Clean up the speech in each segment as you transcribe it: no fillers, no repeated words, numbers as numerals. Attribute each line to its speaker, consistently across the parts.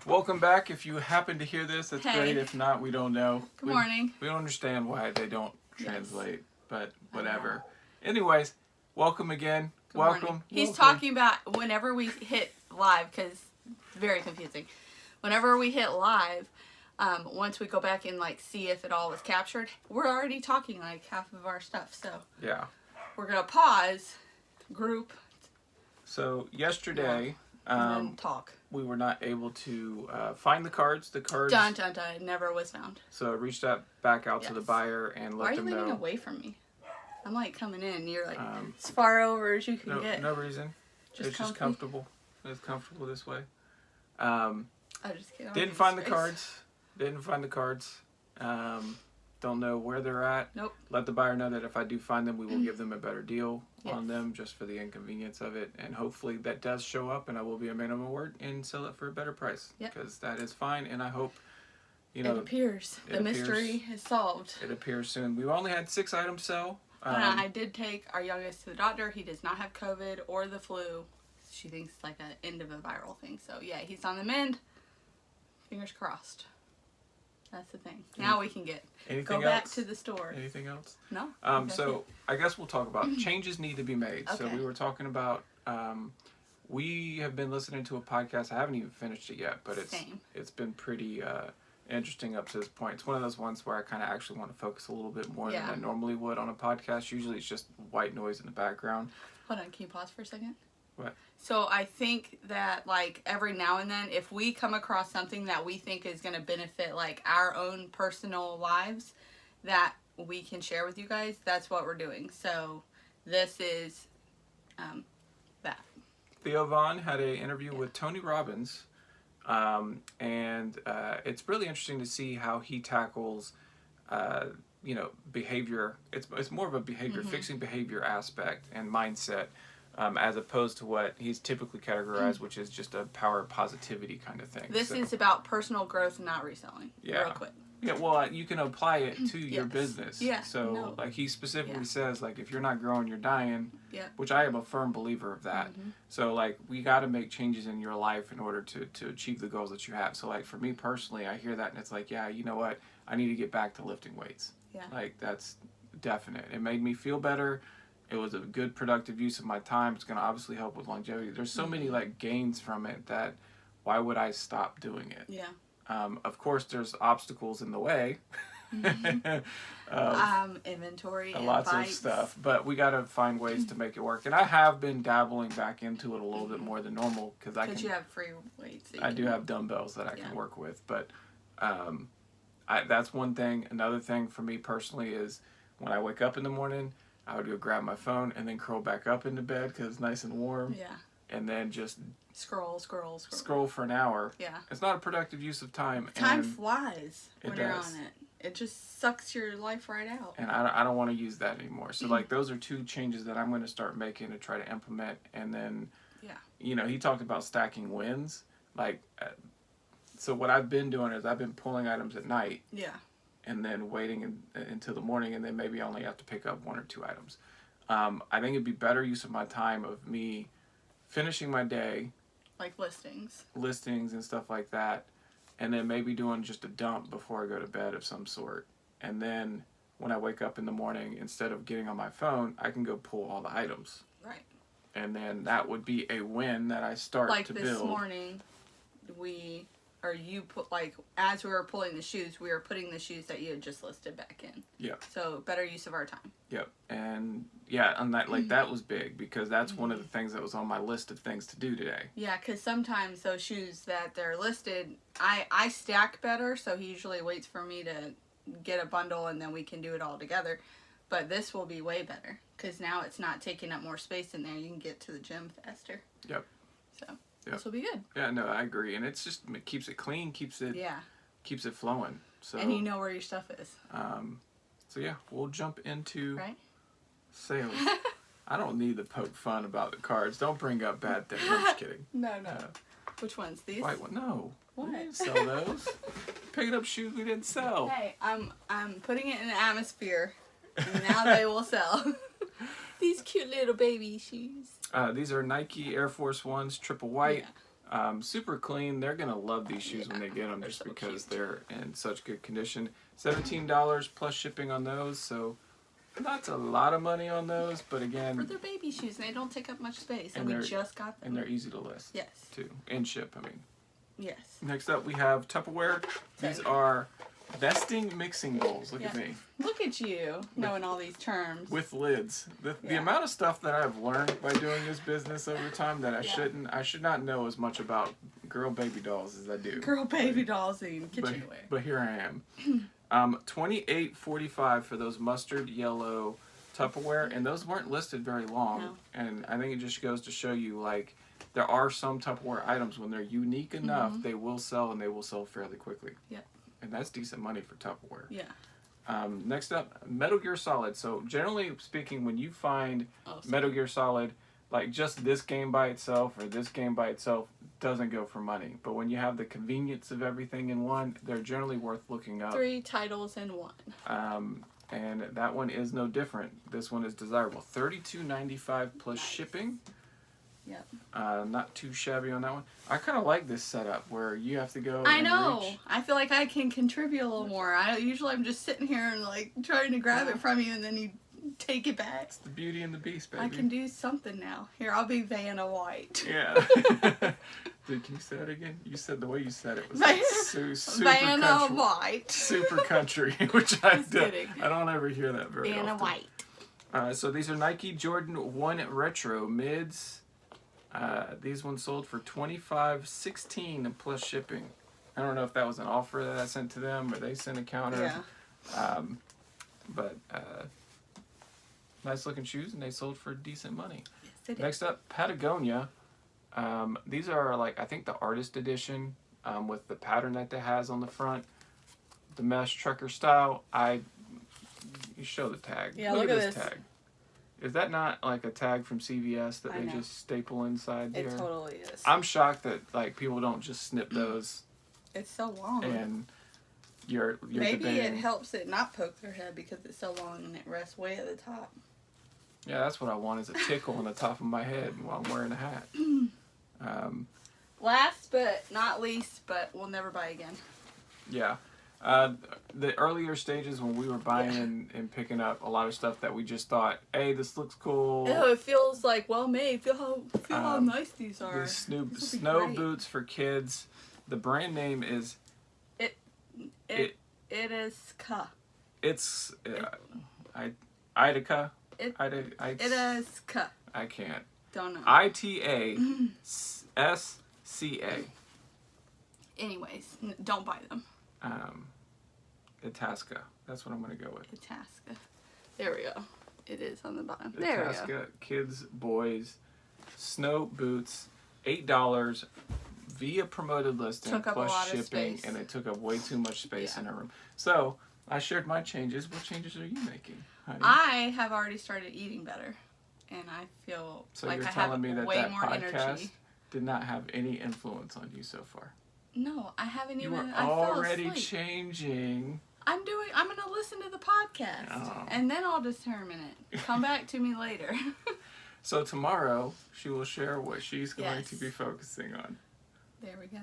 Speaker 1: Welcome back. If you happen to hear this, that's great. If not, we don't know.
Speaker 2: Good morning.
Speaker 1: We don't understand why they don't translate, but whatever. Anyways, welcome again. Welcome.
Speaker 2: He's talking about whenever we hit live, because it's very confusing. Whenever we hit live, once we go back and see if it all was captured, we're already talking half of our stuff. So
Speaker 1: yeah,
Speaker 2: we're gonna pause, group.
Speaker 1: So yesterday,
Speaker 2: and then talk.
Speaker 1: We were not able to find the cards. The cards.
Speaker 2: Dun dun dun. It never was found.
Speaker 1: So I reached back out to the buyer and let them know. Why are you
Speaker 2: leaning away from me? I'm coming in. You're as far over as you can get.
Speaker 1: No reason. It's just comfortable. It's comfortable this way. Didn't find the cards. Don't know where they're at.
Speaker 2: Nope.
Speaker 1: Let the buyer know that if I do find them, we will give them a better deal on them just for the inconvenience of it. And hopefully that does show up and I will be a man of my word and sell it for a better price. Because that is fine. And I hope,
Speaker 2: it appears. The mystery is solved.
Speaker 1: It appears soon. We've only had 6 items sell.
Speaker 2: I did take our youngest to the doctor. He does not have COVID or the flu. She thinks it's an end of a viral thing. So yeah, he's on the mend. Fingers crossed. That's the thing. Now we can go back to the store.
Speaker 1: Anything else?
Speaker 2: No.
Speaker 1: So I guess we'll talk about changes need to be made. Okay. So we were talking about we have been listening to a podcast. I haven't even finished it yet, but it's been pretty interesting up to this point. It's one of those ones where I kind of actually want to focus a little bit more than I normally would on a podcast. Usually it's just white noise in the background.
Speaker 2: Hold on, can you pause for a second?
Speaker 1: What?
Speaker 2: So I think that every now and then, if we come across something that we think is going to benefit our own personal lives that we can share with you guys, that's what we're doing. So this is that.
Speaker 1: Theo had an interview with Tony Robbins, and it's really interesting to see how he tackles behavior. It's more of a behavior fixing behavior aspect and mindset. As opposed to what he's typically categorized, which is just a power positivity kind of thing.
Speaker 2: This is about personal growth, not reselling.
Speaker 1: Yeah.
Speaker 2: Real quick.
Speaker 1: Yeah, well, you can apply it to your business.
Speaker 2: Yeah.
Speaker 1: So, he specifically says, if you're not growing, you're dying.
Speaker 2: Yeah.
Speaker 1: Which I am a firm believer of that. Mm-hmm. So, we got to make changes in your life in order to achieve the goals that you have. So, for me personally, I hear that and it's yeah, you know what? I need to get back to lifting weights.
Speaker 2: Yeah.
Speaker 1: That's definite. It made me feel better. It was a good, productive use of my time. It's going to obviously help with longevity. There's so many gains from it that why would I stop doing it?
Speaker 2: Yeah.
Speaker 1: Of course, there's obstacles in the way.
Speaker 2: Inventory and
Speaker 1: lots
Speaker 2: bikes.
Speaker 1: of stuff, but we got to find ways to make it work. And I have been dabbling back into it a little bit more than normal because
Speaker 2: you have free weights.
Speaker 1: I do have dumbbells that I can work with, but that's one thing. Another thing for me personally is when I wake up in the morning, I would go grab my phone and then curl back up into bed because it's nice and warm.
Speaker 2: Yeah.
Speaker 1: And then just
Speaker 2: scroll
Speaker 1: for an hour.
Speaker 2: Yeah.
Speaker 1: It's not a productive use of time.
Speaker 2: Time flies when you're on it. It just sucks your life right out.
Speaker 1: And I don't want to use that anymore. So those are 2 changes that I'm going to start making to try to implement. And then, he talked about stacking wins. So what I've been doing is I've been pulling items at night.
Speaker 2: Yeah.
Speaker 1: And then waiting until the morning, and then maybe only have to pick up 1 or 2 items. I think it'd be better use of my time of me finishing my day. Listings and stuff like that. And then maybe doing just a dump before I go to bed of some sort. And then when I wake up in the morning, instead of getting on my phone, I can go pull all the items.
Speaker 2: Right.
Speaker 1: And then that would be a win that I start to build.
Speaker 2: Like this morning, as we were pulling the shoes, we were putting the shoes that you had just listed back in.
Speaker 1: Yeah.
Speaker 2: So better use of our time.
Speaker 1: Yep. And and that that was big because that's one of the things that was on my list of things to do today.
Speaker 2: Yeah, because sometimes those shoes that they're listed, I stack better, so he usually waits for me to get a bundle and then we can do it all together. But this will be way better because now it's not taking up more space in there. You can get to the gym faster.
Speaker 1: Yep.
Speaker 2: So. Yep. This will be good.
Speaker 1: Yeah, no, I agree, and it keeps it clean, keeps it flowing. So
Speaker 2: and you know where your stuff is.
Speaker 1: So yeah, we'll jump into sales. I don't need to poke fun about the cards. Don't bring up bad things. I'm just kidding.
Speaker 2: No. Which ones? These?
Speaker 1: White one? No.
Speaker 2: What?
Speaker 1: We didn't sell those. Picking up shoes we didn't sell.
Speaker 2: Hey, I'm putting it in the atmosphere, and now they will sell. These cute little baby shoes.
Speaker 1: These are Nike Air Force Ones, triple white. Super clean. They're going to love these shoes when they get them just so because they're in such good condition. $17 plus shipping on those, so not a lot of money on those, but again...
Speaker 2: For their baby shoes, and they don't take up much space, and we just got them.
Speaker 1: And they're easy to list.
Speaker 2: Yes.
Speaker 1: Too. And ship, I mean.
Speaker 2: Yes.
Speaker 1: Next up, we have Tupperware. These are vesting mixing bowls. Look at me.
Speaker 2: Look at you, knowing all these terms.
Speaker 1: With lids. The amount of stuff that I've learned by doing this business over time that I should not know as much about girl baby dolls as I do.
Speaker 2: Girl baby dolls and kitchenware.
Speaker 1: But here I am. $28.45 for those mustard yellow Tupperware, and those weren't listed very long. No. And I think it just goes to show you, like, there are some Tupperware items when they're unique enough, they will sell, and they will sell fairly quickly.
Speaker 2: Yep.
Speaker 1: And that's decent money for Tupperware.
Speaker 2: Yeah.
Speaker 1: Next up, Metal Gear Solid. So generally speaking, when you find Metal Gear Solid, like just this game by itself or this game by itself doesn't go for money. But when you have the convenience of everything in one, they're generally worth looking up.
Speaker 2: 3 titles in one.
Speaker 1: And that one is no different. This one is desirable. $32.95 plus shipping.
Speaker 2: Yep.
Speaker 1: Not too shabby on that one. I kind of like this setup where you have to go.
Speaker 2: I know. I feel like I can contribute a little more. Usually I'm just sitting here and like trying to grab it from you, and then you take it back.
Speaker 1: It's the Beauty and the Beast, baby.
Speaker 2: I can do something now. Here, I'll be Vanna White.
Speaker 1: Yeah. Dude, can you say that again? You said the way you said it was like super
Speaker 2: Vanna
Speaker 1: country.
Speaker 2: White.
Speaker 1: Super country, which I don't ever hear that very
Speaker 2: Vanna
Speaker 1: often.
Speaker 2: White.
Speaker 1: So these are Nike Jordan 1 Retro mids. These ones sold for $25.16 plus shipping. I don't know if that was an offer that I sent to them or they sent a counter.
Speaker 2: Yeah.
Speaker 1: But nice looking shoes, and they sold for decent money.
Speaker 2: Yes, they did.
Speaker 1: Next up, Patagonia. These are like, I think, the artist edition with the pattern that it has on the front. The mesh trucker style. You show the tag.
Speaker 2: Yeah, look at this
Speaker 1: tag. Is that not like a tag from CVS that they just staple inside there?
Speaker 2: It totally is.
Speaker 1: I'm shocked that like people don't just snip those.
Speaker 2: It's so long.
Speaker 1: And you're
Speaker 2: maybe
Speaker 1: debating.
Speaker 2: it helps it not poke their head because it's so long and it rests way at the top.
Speaker 1: Yeah, that's what I want, is a tickle on the top of my head while I'm wearing a hat.
Speaker 2: Last but not least, but we'll never buy again.
Speaker 1: Yeah. The earlier stages when we were buying and picking up a lot of stuff that we just thought, hey, this looks cool.
Speaker 2: Oh, it feels like well made. Feel how nice these are.
Speaker 1: These snow boots for kids. The brand name is
Speaker 2: It is Ka.
Speaker 1: It's Idaca.
Speaker 2: It is Ka.
Speaker 1: I can't.
Speaker 2: Don't know.
Speaker 1: ITASCA.
Speaker 2: Anyways, don't buy them.
Speaker 1: Itasca. That's what I'm going to go with.
Speaker 2: Itasca. There we go. It is on the bottom. There we go.
Speaker 1: Kids, boys, snow boots, $8 via promoted listing plus shipping, and it took up way too much space in our room. So I shared my changes. What changes are you making, honey?
Speaker 2: I have already started eating better, and I feel like I have way more energy.
Speaker 1: Did not have any influence on you so far.
Speaker 2: No, I haven't even.
Speaker 1: You were already changing.
Speaker 2: I'm going to listen to the podcast, and then I'll determine it. Come back to me later.
Speaker 1: So tomorrow, she will share what she's going to be focusing on.
Speaker 2: There we go.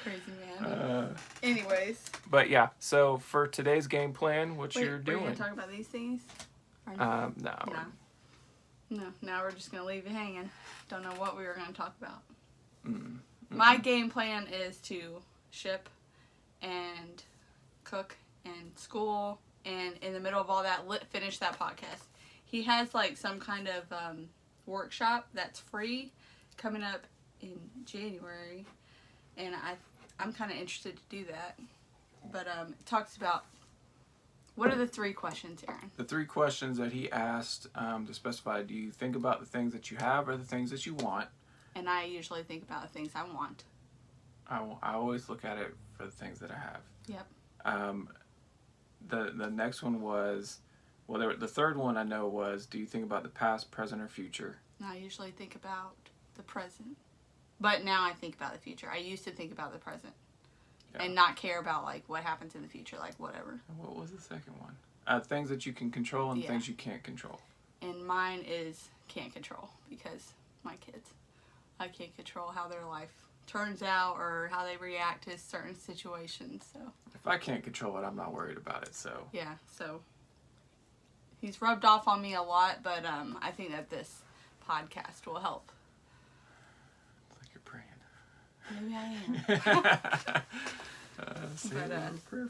Speaker 2: Crazy man. Anyways.
Speaker 1: But yeah, so for today's game plan, what you're doing.
Speaker 2: Are you going to talk about these things? Or
Speaker 1: no.
Speaker 2: No, now we're just going to leave you hanging. Don't know what we were going to talk about.
Speaker 1: My
Speaker 2: game plan is to ship and cook and school, and in the middle of all that, finish that podcast. He has like some kind of workshop that's free coming up in January, and I'm kind of interested to do that. But it talks about, what are the 3 questions, Aaron? The 3 questions that he asked to specify: do you think about the things that you have or the things that you want? And I usually think about the things I want. I always look at it for the things that I have. Yep. The next one was, the third one I know was, do you think about the past, present, or future? I usually think about the present. But now I think about the future. I used to think about the present. Yeah. And not care about like what happens in the future, like whatever. And what was the second one? Things that you can control and things you can't control. And mine is can't control because my kids. I can't control how their life turns out or how they react to certain situations. So
Speaker 1: if I can't control it, I'm not worried about it. So
Speaker 2: yeah, so he's rubbed off on me a lot, but I think that this podcast will help.
Speaker 1: It's like you're praying.
Speaker 2: Maybe I am.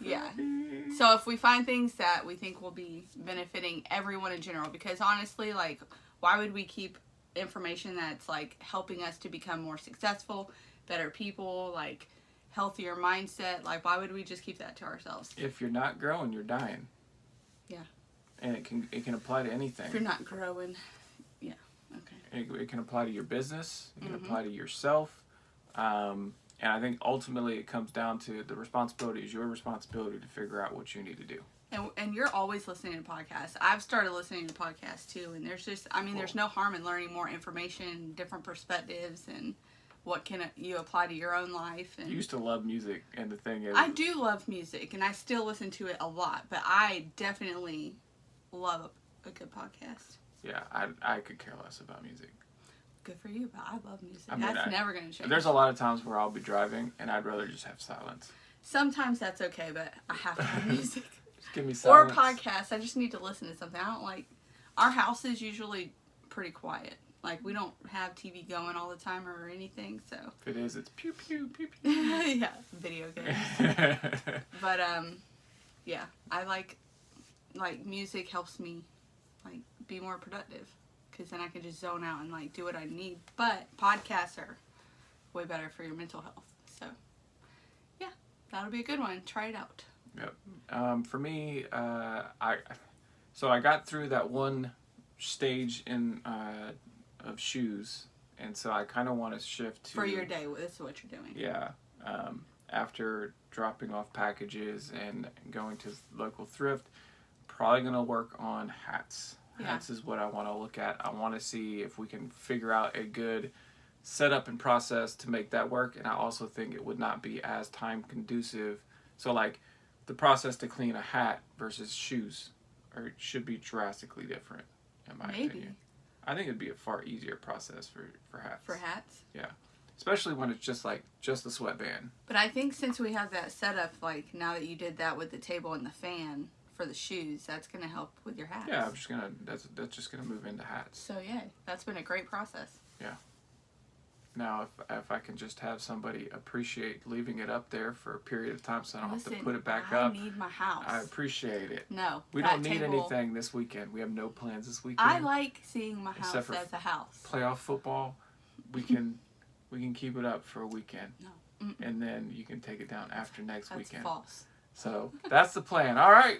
Speaker 2: Yeah. So if we find things that we think will be benefiting everyone in general, because honestly, like, why would we keep information that's like helping us to become more successful, better people, like healthier mindset? Like, why would we just keep that to ourselves?
Speaker 1: If you're not growing, you're dying.
Speaker 2: Yeah.
Speaker 1: And it can apply to anything.
Speaker 2: If you're not growing, yeah. Okay.
Speaker 1: It can apply to your business. It can apply to yourself. And I think ultimately it comes down to the responsibility is your responsibility to figure out what you need to do.
Speaker 2: And you're always listening to podcasts. I've started listening to podcasts too, and there's just, I mean, there's no harm in learning more information, different perspectives, and what can you apply to your own life. And
Speaker 1: you used to love music, and the thing is,
Speaker 2: I do love music, and I still listen to it a lot, but I definitely love a good podcast.
Speaker 1: Yeah, I could care less about music.
Speaker 2: Good for you, but I love music.
Speaker 1: I mean,
Speaker 2: that's never going to change.
Speaker 1: There's a lot of times where I'll be driving, and I'd rather just have silence.
Speaker 2: Sometimes that's okay, but I have to have music.
Speaker 1: Just give me silence.
Speaker 2: Or podcasts. I just need to listen to something. I don't like... Our house is usually pretty quiet. Like, we don't have TV going all the time or anything, so...
Speaker 1: If it is, it's pew, pew, pew, pew.
Speaker 2: Yeah, video games. But, yeah, I like, music helps me, like, be more productive. Because then I can just zone out and, like, do what I need. But podcasts are way better for your mental health. So, yeah, that'll be a good one. Try it out.
Speaker 1: Yep. For me, I got through that one stage of shoes, and so I kind of want to shift to...
Speaker 2: For your day, this is what you're doing.
Speaker 1: Yeah. After dropping off packages and going to local thrift, probably going to work on hats. Hats is what I want to look at. I want to see if we can figure out a good setup and process to make that work, and I also think it would not be as time conducive. So, like, the process to clean a hat versus shoes should be drastically different, in my opinion. I think it'd be a far easier process for hats.
Speaker 2: For hats?
Speaker 1: Yeah. Especially when it's just the sweatband.
Speaker 2: But I think since we have that setup, like, now that you did that with the table and the fan for the shoes, that's going to help with your hats.
Speaker 1: Yeah, that's just going to move into hats.
Speaker 2: So, yeah, that's been a great process.
Speaker 1: Yeah. Now, if I can just have somebody appreciate leaving it up there for a period of time so I don't have to put it back up.
Speaker 2: I need my house.
Speaker 1: I appreciate it.
Speaker 2: No.
Speaker 1: We don't need anything this weekend. We have no plans this weekend.
Speaker 2: I like seeing my house as a house.
Speaker 1: Playoff football, we can keep it up for a weekend.
Speaker 2: No. Mm-mm.
Speaker 1: And then you can take it down after next weekend.
Speaker 2: That's false.
Speaker 1: So, that's the plan. All right.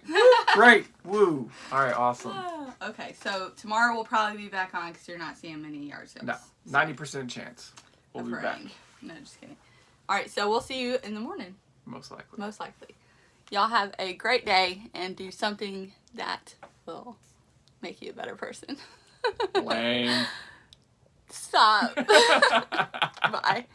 Speaker 1: Great. Woo. All right, awesome.
Speaker 2: Okay, so tomorrow we'll probably be back on because you're not seeing many yard sales.
Speaker 1: No, 90% chance. We'll be back.
Speaker 2: No, just kidding. All right, so we'll see you in the morning.
Speaker 1: Most likely.
Speaker 2: Most likely. Y'all have a great day and do something that will make you a better person.
Speaker 1: Lame.
Speaker 2: Stop. Bye.